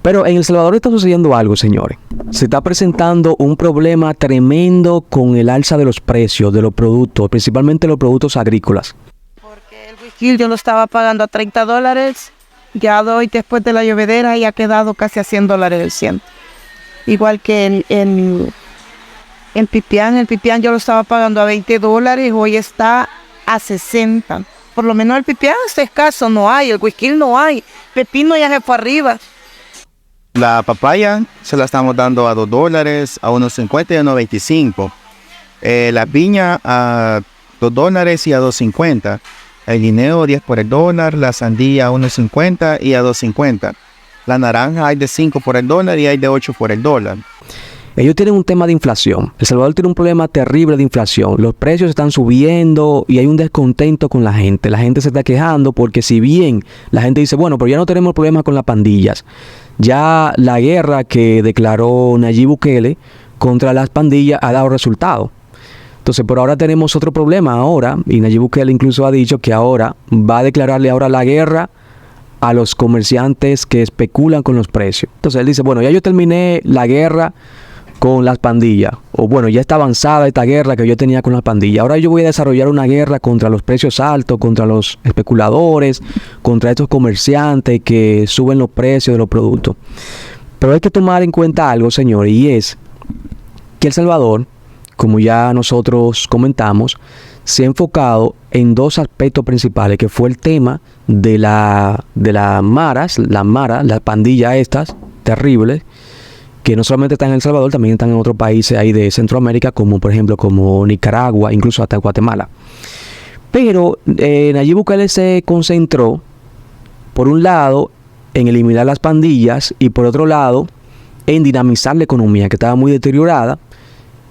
Pero en El Salvador está sucediendo algo, señores. Se está presentando un problema tremendo con el alza de los precios de los productos, principalmente los productos agrícolas. Porque el whisky yo lo estaba pagando a $30, ya hoy después de la llovedera ya ha quedado casi a $100 el ciento. Igual que el pipián yo lo estaba pagando a $20, hoy está a 60. Por lo menos el pipián es escaso, no hay, el whisky no hay, pepino ya se fue arriba. La papaya se la estamos dando a $2, a $1.50 y a $1.25. La piña a $2 y a $2.50. El guineo 10 por el dólar, la sandía a $1.50 y a $2.50. La naranja hay de 5 por el dólar y hay de 8 por el dólar. Ellos tienen un tema de inflación. El Salvador tiene un problema terrible de inflación. Los precios están subiendo y hay un descontento con la gente. La gente se está quejando porque si bien la gente dice, bueno, pero ya no tenemos problemas con las pandillas. Ya la guerra que declaró Nayib Bukele contra las pandillas ha dado resultado. Entonces, por ahora tenemos otro problema ahora, y Nayib Bukele incluso ha dicho que ahora va a declararle ahora la guerra a los comerciantes que especulan con los precios. Entonces él dice, bueno, ya yo terminé la guerra con las pandillas, o bueno, ya está avanzada esta guerra que yo tenía con las pandillas. Ahora yo voy a desarrollar una guerra contra los precios altos, contra los especuladores, contra estos comerciantes que suben los precios de los productos. Pero hay que tomar en cuenta algo, señor, y es que El Salvador, como ya nosotros comentamos, se ha enfocado en dos aspectos principales, que fue el tema de las pandillas estas terribles, que no solamente están en El Salvador, también están en otros países ahí de Centroamérica, como por ejemplo como Nicaragua, incluso hasta Guatemala. Pero Nayib Bukele se concentró, por un lado, en eliminar las pandillas y por otro lado, en dinamizar la economía, que estaba muy deteriorada.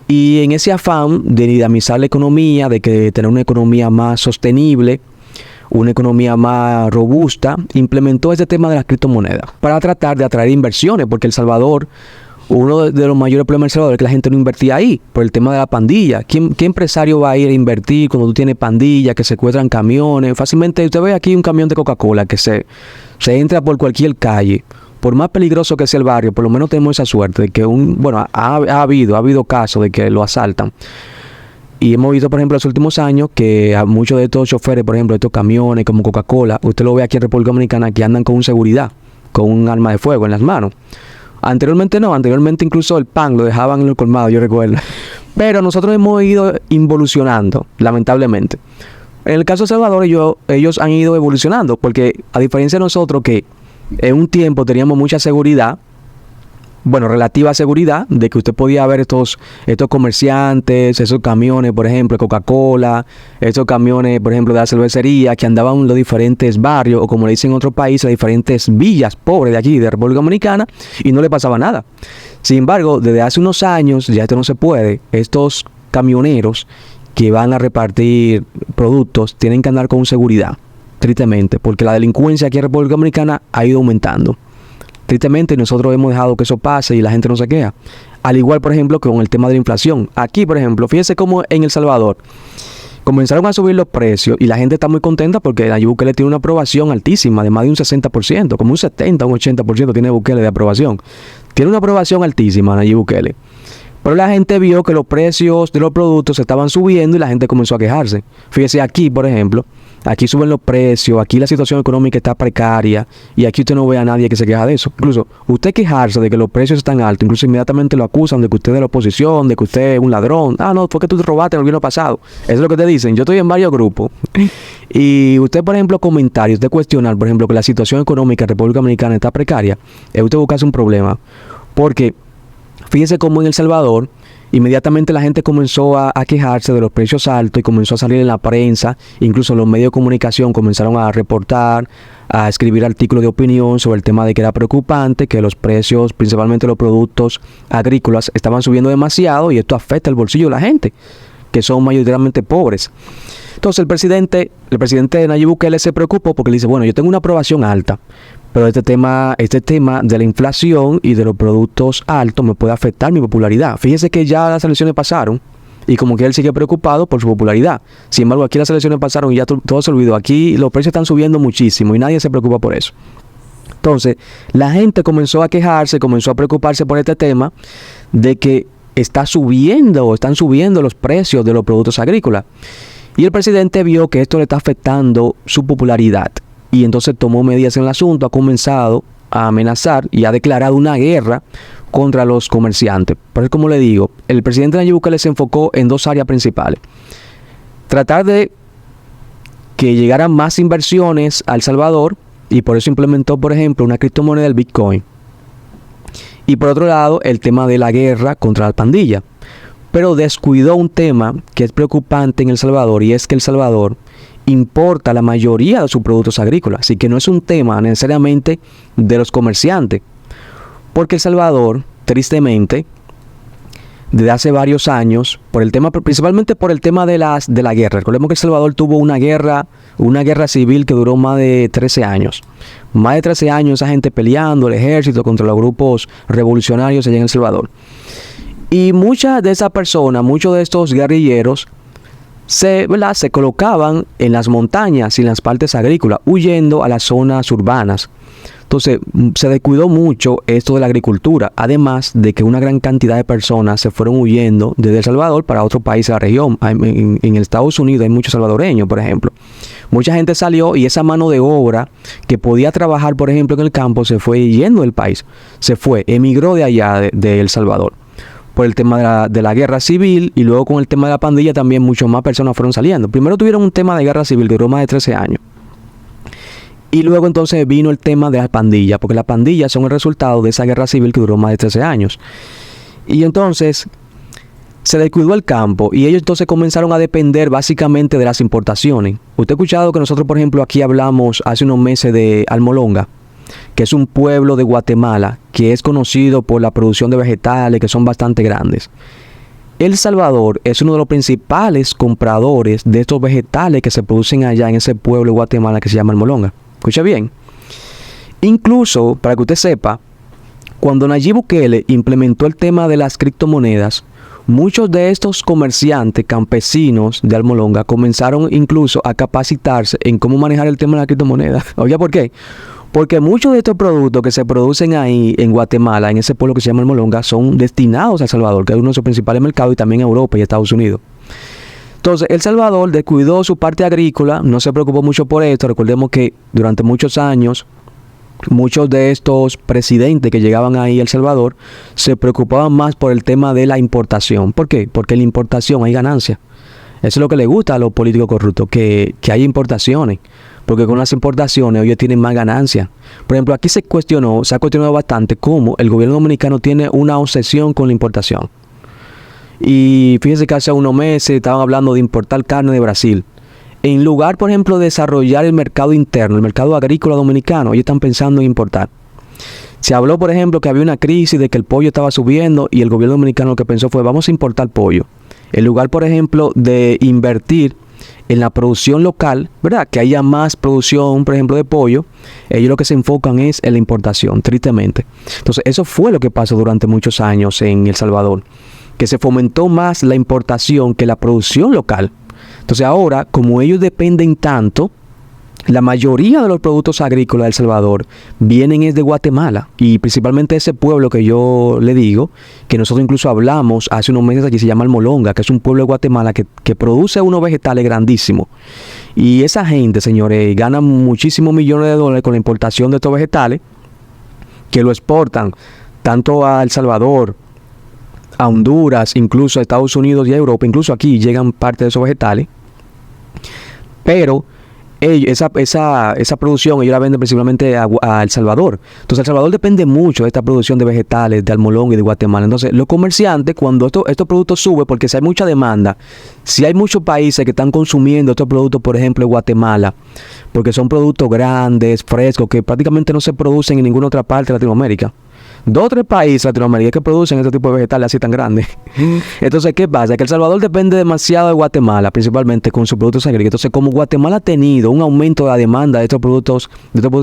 Y en ese afán de dinamizar la economía, de que tener una economía más sostenible, una economía más robusta, implementó este tema de las criptomonedas para tratar de atraer inversiones, porque El Salvador, uno de los mayores problemas del Salvador es que la gente no invertía ahí, por el tema de la pandilla. ¿Qué empresario va a ir a invertir cuando tú tienes pandillas, que secuestran camiones? Fácilmente usted ve aquí un camión de Coca-Cola que se entra por cualquier calle. Por más peligroso que sea el barrio, por lo menos tenemos esa suerte de que ha habido casos de que lo asaltan. Y hemos visto, por ejemplo, en los últimos años que a muchos de estos choferes, por ejemplo, de estos camiones como Coca-Cola, usted lo ve aquí en República Dominicana, que andan con seguridad, con un arma de fuego en las manos. Anteriormente no, anteriormente incluso el pan lo dejaban en el colmado, yo recuerdo. Pero nosotros hemos ido involucionando, lamentablemente. En el caso de Salvador, ellos han ido evolucionando, porque a diferencia de nosotros que en un tiempo teníamos mucha seguridad, bueno, relativa seguridad, de que usted podía ver estos comerciantes, esos camiones, por ejemplo, de Coca-Cola, estos camiones, por ejemplo, de la cervecería, que andaban en los diferentes barrios, o como le dicen en otros países, las diferentes villas pobres de aquí, de República Dominicana, y no le pasaba nada. Sin embargo, desde hace unos años, ya esto no se puede, estos camioneros que van a repartir productos tienen que andar con seguridad, tristemente, porque la delincuencia aquí en República Dominicana ha ido aumentando. Tristemente nosotros hemos dejado que eso pase y la gente no se queja. Al igual, por ejemplo, que con el tema de la inflación. Aquí, por ejemplo, fíjense cómo en El Salvador comenzaron a subir los precios y la gente está muy contenta porque Nayib Bukele tiene una aprobación altísima, de más de un 60%, como un 70, un 80% tiene Bukele de aprobación. Tiene una aprobación altísima Nayib Bukele. Pero la gente vio que los precios de los productos estaban subiendo y la gente comenzó a quejarse. Fíjese aquí, por ejemplo, aquí suben los precios, aquí la situación económica está precaria y aquí usted no ve a nadie que se queja de eso. Incluso usted quejarse de que los precios están altos, incluso inmediatamente lo acusan de que usted es de la oposición, de que usted es un ladrón. Ah, no, fue que tú te robaste en el gobierno pasado. Eso es lo que te dicen. Yo estoy en varios grupos y usted, por ejemplo, comentarios, usted cuestionar, por ejemplo, que la situación económica en República Dominicana está precaria, es usted buscarse un problema. Porque fíjese cómo en El Salvador inmediatamente la gente comenzó a quejarse de los precios altos y comenzó a salir en la prensa, incluso los medios de comunicación comenzaron a reportar, a escribir artículos de opinión sobre el tema de que era preocupante, que los precios, principalmente los productos agrícolas, estaban subiendo demasiado y esto afecta el bolsillo de la gente, que son mayoritariamente pobres. Entonces el presidente Nayib Bukele se preocupó porque le dice, bueno, yo tengo una aprobación alta, pero este tema de la inflación y de los productos altos me puede afectar mi popularidad. Fíjese que ya las elecciones pasaron y como que él sigue preocupado por su popularidad. Sin embargo, aquí las elecciones pasaron y ya todo se olvidó. Aquí los precios están subiendo muchísimo y nadie se preocupa por eso. Entonces, la gente comenzó a quejarse, comenzó a preocuparse por este tema de que están subiendo los precios de los productos agrícolas. Y el presidente vio que esto le está afectando su popularidad. Y entonces tomó medidas en el asunto, ha comenzado a amenazar y ha declarado una guerra contra los comerciantes. Pero como le digo, el presidente Nayib Bukele se enfocó en dos áreas principales. Tratar de que llegaran más inversiones a El Salvador, y por eso implementó, por ejemplo, una criptomoneda, el Bitcoin. Y por otro lado, el tema de la guerra contra la pandilla. Pero descuidó un tema que es preocupante en El Salvador, y es que El Salvador importa la mayoría de sus productos agrícolas. Así que no es un tema necesariamente de los comerciantes. Porque El Salvador, tristemente, desde hace varios años, principalmente por el tema de la guerra. Recordemos que El Salvador tuvo una guerra civil que duró más de 13 años. Más de 13 años esa gente peleando, el ejército contra los grupos revolucionarios allá en El Salvador. Y muchas de esas personas, muchos de estos guerrilleros, se colocaban en las montañas y en las partes agrícolas, huyendo a las zonas urbanas. Entonces, se descuidó mucho esto de la agricultura, además de que una gran cantidad de personas se fueron huyendo desde El Salvador para otros países de la región. En Estados Unidos hay muchos salvadoreños, por ejemplo. Mucha gente salió y esa mano de obra que podía trabajar, por ejemplo, en el campo, se fue yendo del país. Emigró de allá, de El Salvador, por el tema de la guerra civil, y luego con el tema de la pandilla también muchas más personas fueron saliendo. Primero tuvieron un tema de guerra civil que duró más de 13 años. Y luego entonces vino el tema de las pandillas, porque las pandillas son el resultado de esa guerra civil que duró más de 13 años. Y entonces se descuidó el campo y ellos entonces comenzaron a depender básicamente de las importaciones. Usted ha escuchado que nosotros, por ejemplo, aquí hablamos hace unos meses de Almolonga, que es un pueblo de Guatemala que es conocido por la producción de vegetales que son bastante grandes. El Salvador es uno de los principales compradores de estos vegetales que se producen allá en ese pueblo de Guatemala que se llama Almolonga. Escucha bien. Incluso, para que usted sepa, cuando Nayib Bukele implementó el tema de las criptomonedas, muchos de estos comerciantes campesinos de Almolonga comenzaron incluso a capacitarse en cómo manejar el tema de la criptomoneda. ¿Oye por qué? Porque muchos de estos productos que se producen ahí en Guatemala, en ese pueblo que se llama Almolonga, son destinados a El Salvador, que es uno de sus principales mercados, y también a Europa y a Estados Unidos. Entonces, El Salvador descuidó su parte agrícola, no se preocupó mucho por esto. Recordemos que durante muchos años, muchos de estos presidentes que llegaban ahí a El Salvador se preocupaban más por el tema de la importación. ¿Por qué? Porque en la importación hay ganancia. Eso es lo que le gusta a los políticos corruptos, que hay importaciones. Porque con las importaciones ellos tienen más ganancia. Por ejemplo, aquí se ha cuestionado bastante cómo el gobierno dominicano tiene una obsesión con la importación. Y fíjense que hace unos meses estaban hablando de importar carne de Brasil. En lugar, por ejemplo, de desarrollar el mercado interno, el mercado agrícola dominicano, ellos están pensando en importar. Se habló, por ejemplo, que había una crisis de que el pollo estaba subiendo y el gobierno dominicano lo que pensó fue: vamos a importar pollo. En lugar, por ejemplo, de invertir en la producción local, ¿verdad? Que haya más producción, por ejemplo, de pollo, ellos lo que se enfocan es en la importación, tristemente. Entonces, eso fue lo que pasó durante muchos años en El Salvador, que se fomentó más la importación que la producción local. Entonces ahora, como ellos dependen tanto, la mayoría de los productos agrícolas de El Salvador vienen de Guatemala, y principalmente ese pueblo que yo le digo, que nosotros incluso hablamos hace unos meses aquí, se llama Almolonga, que es un pueblo de Guatemala que produce unos vegetales grandísimos. Y esa gente, señores, gana muchísimos millones de dólares con la importación de estos vegetales, que lo exportan tanto a El Salvador, a Honduras, incluso a Estados Unidos y a Europa. Incluso aquí llegan parte de esos vegetales. Pero esa producción ellos la venden principalmente a El Salvador. Entonces El Salvador depende mucho de esta producción de vegetales de Almolonga y de Guatemala. Entonces los comerciantes, cuando estos productos suben, porque si hay mucha demanda, si hay muchos países que están consumiendo estos productos, por ejemplo en Guatemala, porque son productos grandes, frescos, que prácticamente no se producen en ninguna otra parte de Latinoamérica. 2 o 3 países de Latinoamérica que producen este tipo de vegetales así tan grandes. Entonces, ¿qué pasa? Que El Salvador depende demasiado de Guatemala, principalmente con sus productos agrícolas. Entonces, como Guatemala ha tenido un aumento de la demanda de estos productos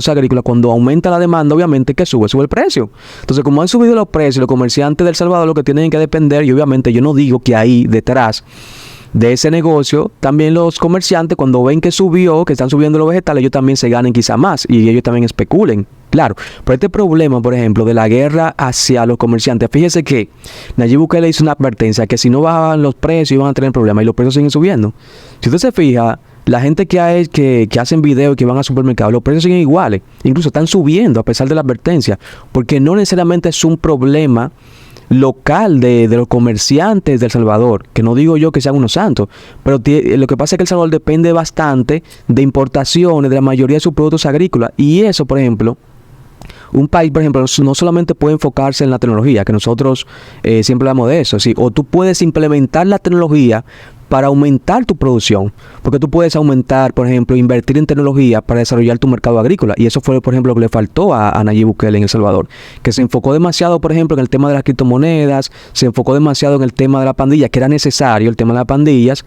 agrícolas, cuando aumenta la demanda, obviamente, ¿qué sube? Sube el precio. Entonces, como han subido los precios, los comerciantes de El Salvador lo que tienen que depender, y obviamente yo no digo que ahí detrás de ese negocio, también los comerciantes cuando ven que subió, que están subiendo los vegetales, ellos también se ganen quizá más y ellos también especulen. Claro, pero este problema, por ejemplo, de la guerra hacia los comerciantes, fíjese que Nayib Bukele hizo una advertencia que si no bajaban los precios iban a tener problemas y los precios siguen subiendo. Si usted se fija, la gente que hacen videos y que van al supermercado, los precios siguen iguales, incluso están subiendo a pesar de la advertencia, porque no necesariamente es un problema local de los comerciantes de El Salvador, que no digo yo que sean unos santos, pero lo que pasa es que El Salvador depende bastante de importaciones de la mayoría de sus productos agrícolas, y eso, por ejemplo, un país, por ejemplo, no solamente puede enfocarse en la tecnología, que nosotros siempre hablamos de eso, ¿sí? O tú puedes implementar la tecnología para aumentar tu producción, porque tú puedes aumentar, por ejemplo, invertir en tecnología para desarrollar tu mercado agrícola, y eso fue, por ejemplo, lo que le faltó a Nayib Bukele en El Salvador, que se enfocó demasiado, por ejemplo, en el tema de las criptomonedas, se enfocó demasiado en el tema de la pandilla, que era necesario el tema de las pandillas,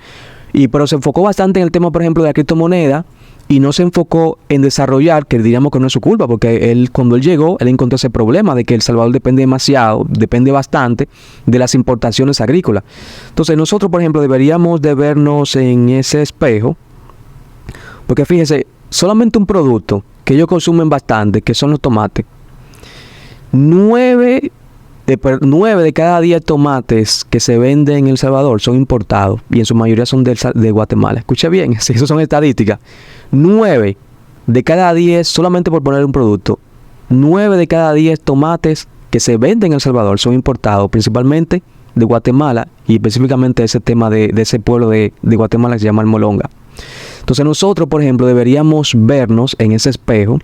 pero se enfocó bastante en el tema, por ejemplo, de la criptomoneda, y no se enfocó en desarrollar, que diríamos que no es su culpa, porque cuando él llegó, él encontró ese problema de que El Salvador depende bastante de las importaciones agrícolas. Entonces nosotros, por ejemplo, deberíamos de vernos en ese espejo, porque fíjese, solamente un producto que ellos consumen bastante, que son los tomates, 9 de cada 10 tomates que se venden en El Salvador son importados y en su mayoría son de Guatemala. Escuche bien, eso son estadísticas. 9 de cada 10, solamente por poner un producto, 9 de cada 10 tomates que se venden en El Salvador son importados principalmente de Guatemala y específicamente ese tema de ese pueblo de Guatemala que se llama Almolonga. Entonces nosotros, por ejemplo, deberíamos vernos en ese espejo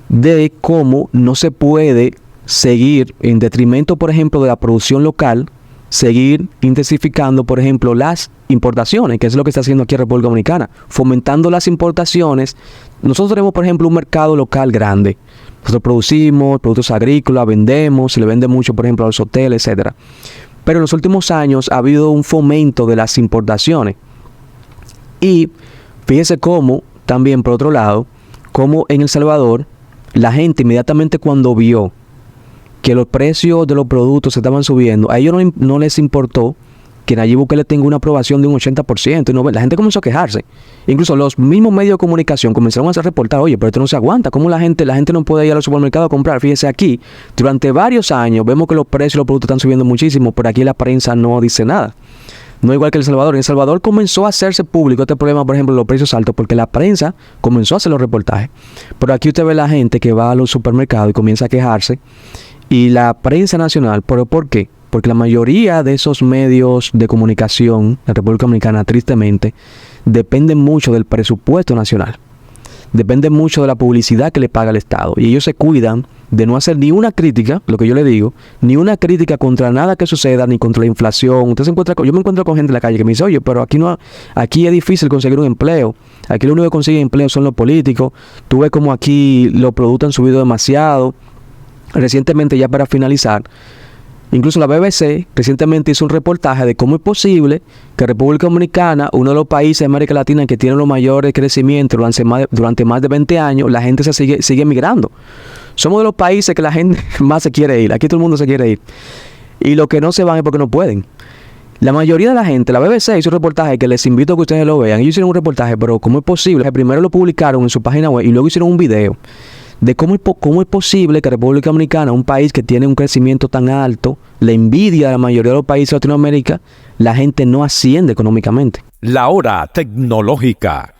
de cómo no se puede seguir en detrimento, por ejemplo, de la producción local, seguir intensificando, por ejemplo, las importaciones, que es lo que está haciendo aquí en República Dominicana, fomentando las importaciones. Nosotros tenemos, por ejemplo, un mercado local grande. Nosotros producimos productos agrícolas, vendemos, se le vende mucho, por ejemplo, a los hoteles, etcétera. Pero en los últimos años ha habido un fomento de las importaciones. Y fíjese cómo, también por otro lado, cómo en El Salvador, la gente inmediatamente cuando vio que los precios de los productos se estaban subiendo, a ellos no les importó que Nayib Bukele tenga una aprobación de un 80%. Y no, la gente comenzó a quejarse. Incluso los mismos medios de comunicación comenzaron a reportar, oye, pero esto no se aguanta. ¿Cómo la gente no puede ir al supermercado a comprar? Fíjese aquí, durante varios años vemos que los precios de los productos están subiendo muchísimo, pero aquí la prensa no dice nada. No igual que El Salvador. En El Salvador comenzó a hacerse público este problema, por ejemplo, los precios altos, porque la prensa comenzó a hacer los reportajes. Pero aquí usted ve la gente que va a los supermercados y comienza a quejarse. Y la prensa nacional, ¿pero por qué? Porque la mayoría de esos medios de comunicación en la República Dominicana, tristemente, dependen mucho del presupuesto nacional. Dependen mucho de la publicidad que le paga el Estado. Y ellos se cuidan de no hacer ni una crítica, lo que yo le digo, ni una crítica contra nada que suceda, ni contra la inflación. Yo me encuentro con gente en la calle que me dice, oye, pero aquí es difícil conseguir un empleo. Aquí lo único que consigue empleo son los políticos. Tú ves como aquí los productos han subido demasiado. Recientemente, ya para finalizar, incluso la BBC recientemente hizo un reportaje de cómo es posible que República Dominicana, uno de los países de América Latina que tiene los mayores crecimientos durante más de 20 años, la gente sigue migrando. Somos de los países que la gente más se quiere ir. Aquí todo el mundo se quiere ir. Y los que no se van es porque no pueden. La mayoría de la gente, la BBC hizo un reportaje que les invito a que ustedes lo vean. Ellos hicieron un reportaje, pero ¿cómo es posible? Primero lo publicaron en su página web y luego hicieron un video de cómo es posible que República Dominicana, un país que tiene un crecimiento tan alto, la envidia de la mayoría de los países de Latinoamérica, la gente no asciende económicamente. La hora tecnológica